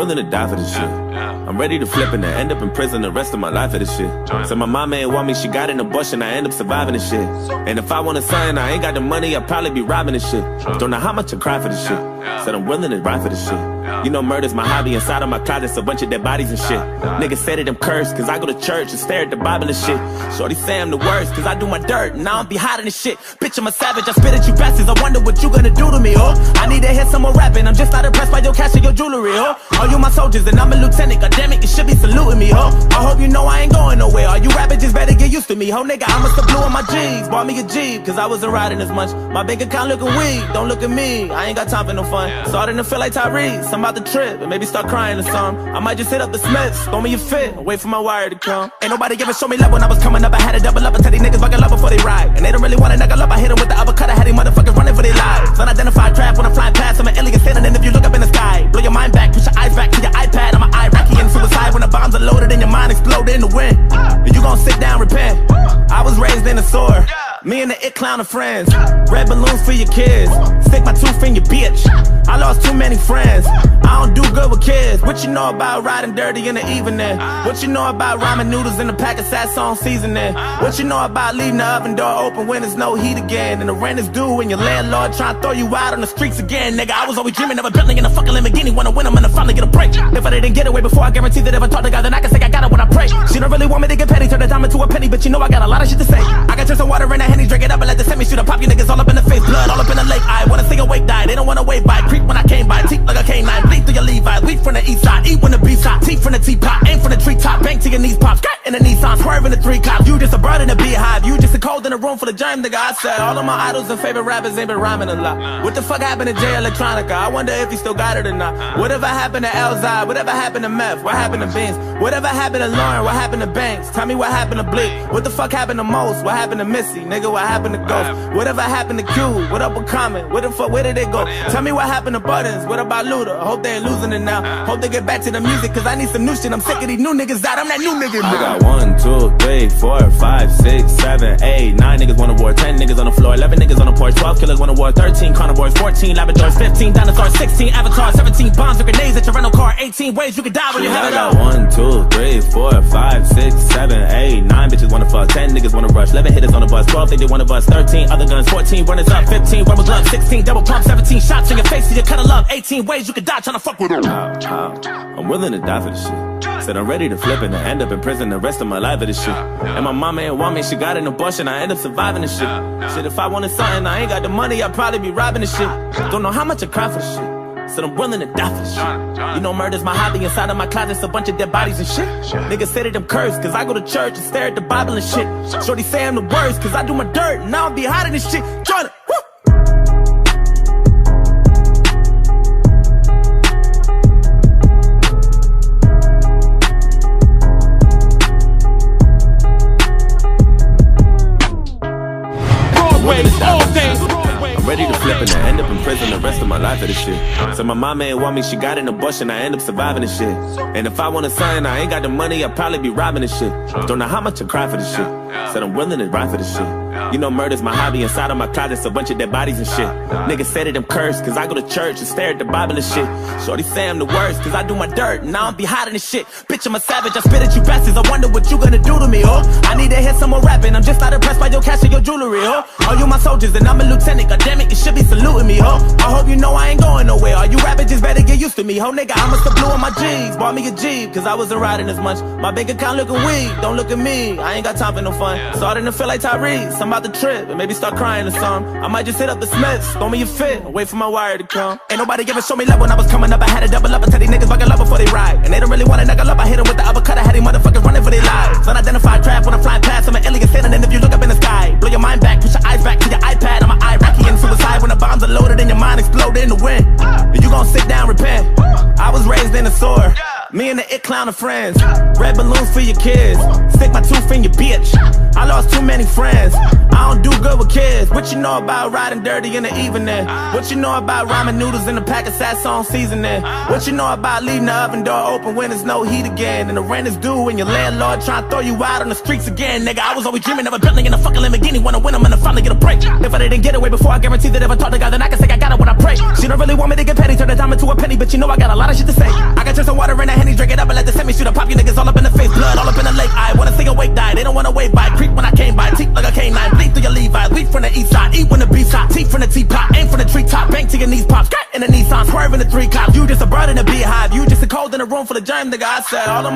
willing to die for this shit. I'm ready to flip and end up in prison the rest of my life for this shit. So my mama ain't want me, she got an abortion, I end up surviving this shit. And if I want a son, I ain't got the money, I'd probably be robbing this shit. Don't know how much I cry for this shit. Said I'm willing to ride for this shit. You know murder's my hobby, inside of my closet's a bunch of dead bodies and shit. Niggas say that I'm cursed, cause I go to church and stare at the Bible and shit. Shorty say I'm the worst, cause I do my dirt, and I don't be hiding this shit. Bitch, I'm a savage, I spit at you bastards, I wonder what you gonna do to me, oh. I need to hear some more rapping, I'm just not impressed by your cash and your jewelry, oh. All you my soldiers, and I'm a lieutenant, goddammit, you should be saluting me, oh. I hope you know I ain't going nowhere, all you rappers just better get used to me, ho nigga, I must have blew on my G's, bought me a Jeep, cause I wasn't riding as much. My bank account looking weak, don't look at me, I ain't got time for no fun. Starting to feel like Tyrese, I'm about to trip, and maybe start crying or something. I might just hit up the Smiths, throw me a fit, wait for my wire to come. Ain't nobody ever show me love when I was coming up, I had to double up and tell these niggas fucking love before they ride. And they don't really wanna knuckle up, I hit them with the uppercut, I had these motherfuckers running for their lives. Unidentified craft when I'm flying past, I'm an alien standing in if you look up in the sky. Blow your mind back, push your eyes back to your iPad, I'm an Iraqi and suicide when the bombs are loaded and your mind exploded in the wind. And you gon' sit down, repent. I was raised in a sword. Me and the it clown are friends. Red balloons for your kids. Stick my tooth in your bitch. I lost too many friends. I don't do good with kids. What you know about riding dirty in the evening? What you know about ramen noodles in a pack of Saison seasoning? What you know about leaving the oven door open when there's no heat again? And the rent is due and your landlord trying to throw you out on the streets again. Nigga, I was always dreaming of a building in a fucking Lamborghini. Wanna win them and finally get a break. If I didn't get away before, I guarantee that if I talk to God, then I can say I got it when I pray. She don't really want me to get petty, turn the time into a penny, but you know I got a lot of shit to say. I got turn some water in that Henny, drink it up and let the semi shoot up, pop you niggas all up in the face, blood all up in the lake. I wanna see a wake die, they don't wanna wave by. Creep when I came by, teeth like a canine, bleed through your Levi's. Weed from the east side, eat when the beast hot, teeth from the teapot, aim from the treetop, bang to your knees pop, skirt in the Nissan, swerve in the 3 cops. You just a bird in a beehive, you just a cold in a room full of germ, nigga. I said all of my idols and favorite rappers ain't been rhyming a lot. What the fuck happened to Jay Electronica? I wonder if he still got it or not. Whatever happened to Elzai? Whatever happened to Meth? What happened to Vince? Whatever happened to Lauren? What happened to Banks? Tell me what happened to Blick? What the fuck happened to Most? What happened to Missy? Nigga, what happened to Ghost? Whatever happened to Q? What up with Common? Where the fuck, where did they go? Tell me what happened to Buttons? What about Luda? I hope they ain't losing it now. Hope they get back to the music, cause I need some new shit. I'm sick of these new niggas out. I'm that new nigga. I got 1, 2, 3, 4, 5, 6, 7, 8, 9 niggas wanna war, 10 niggas on the floor, 11 niggas on the porch, 12 killers wanna war, 13 carnivores, 14 Labradors, 15 dinosaurs, 16 avatars, 17 bombs or grenades at your rental car, 18 ways you can die when you have it all. I got 1, 2, 3, 4, 5, 6, 7, 8, 9 bitches wanna fuck, 10 niggas wanna rush, 11 hitters on the bus, 12 think they wanna bust, 13 other guns, 14 runners up, 15 rubber gloves, 16 double pump, 17 shots in your face so you cut a love, 18 ways you can die tryna fuck with them. I'm willing to die for this shit. Said I'm ready to flip and end up in prison the rest of my life for this shit. And my mama ain't want me, she got an abortion, I end up surviving this shit. Shit, if I wanted something, I ain't got the money, I'd probably be robbing this shit. Don't know how much I cry for this shit. Said I'm willing to die for this shit. You know murder's my hobby, inside of my closet's a bunch of dead bodies and shit. Niggas say that I'm cursed, cause I go to church and stare at the Bible and shit. Shorty say I'm the worst, cause I do my dirt, and I don't be hiding this shit. Tryna, woo! I'm ready to flip and end up in prison the rest of my life for this shit. So my mama ain't want me, she got an abortion, I end up surviving this shit. And if I want a son, I ain't got the money, I'd probably be robbing this shit. Don't know how much I cry for this shit. Said I'm willing to ride for this shit. You know murder's my hobby, inside of my closet's a bunch of dead bodies and shit. Niggas say that I'm cursed, cause I go to church and stare at the Bible and shit. Shorty say I'm the worst, cause I do my dirt, and I don't be hiding this shit. Bitch, I'm a savage, I spit at you bastards, I wonder what you gonna do to me, oh. I need to hear some more rapping, I'm just not impressed by your cash and your jewelry, oh. All you my soldiers, and I'm a lieutenant, goddammit, you should be saluting me, oh. I hope you know I ain't going nowhere, all you rappers just better get used to me, ho nigga, I must have blew on my G's, bought me a Jeep, cause I wasn't riding as much. My bank account looking weak, don't look at me, I ain't got time for no fun. Starting to feel like Tyrese, I'm about to trip, and maybe start crying or something. I might just hit up the Smiths, throw me a fit, wait for my wire to come. Ain't nobody ever show me love when I was coming up, I had to double up and tell these niggas fucking love before they ride. And they don't really wanna knuckle up, I hit them with the uppercut, I had these motherfuckers running for their lives. Unidentified craft when I'm flying past, I'm an alien standing in if you look up in the sky. Blow your mind back, push your eyes back to your iPad, I'm an Iraqi and suicide when the bombs are loaded and your mind exploded in the wind. And you gon' sit down, repent. I was raised in a sword. Me and the it clown are friends. Red balloons for your kids. Stick my tooth in your bitch. I lost too many friends. I don't do good with kids. What you know about riding dirty in the evening? What you know about ramen noodles in a pack of Saison seasoning? What you know about leaving the oven door open when there's no heat again? And the rent is due and your landlord trying to throw you out on the streets again. Nigga, I was always dreaming of a building in a fucking Lamborghini. Wanna win them and finally get a break. If I didn't get away before, I guarantee that if I talk to God, then I can say I got it when I pray. She don't really want me to get petty, turn the time into a penny, but you know I got a lot of shit to say. I got drink some water in a Henny, drink it up and let the semi shooter pop you niggas all up in the face. Blood all up in the lake. I wanna see a wake die. They don't wanna wave by. Creep when I came by. Teeth like a canine. Bleed through your Levi's. Weed from the east side. Eat when the beef hot. Teeth from the teapot. Aim from the treetop. Bang to your knees pop. Skirt in the Nissan. Swerve in the 3 cops. You just a bird in a beehive. You just a cold in a room full of germ, nigga. I said all of my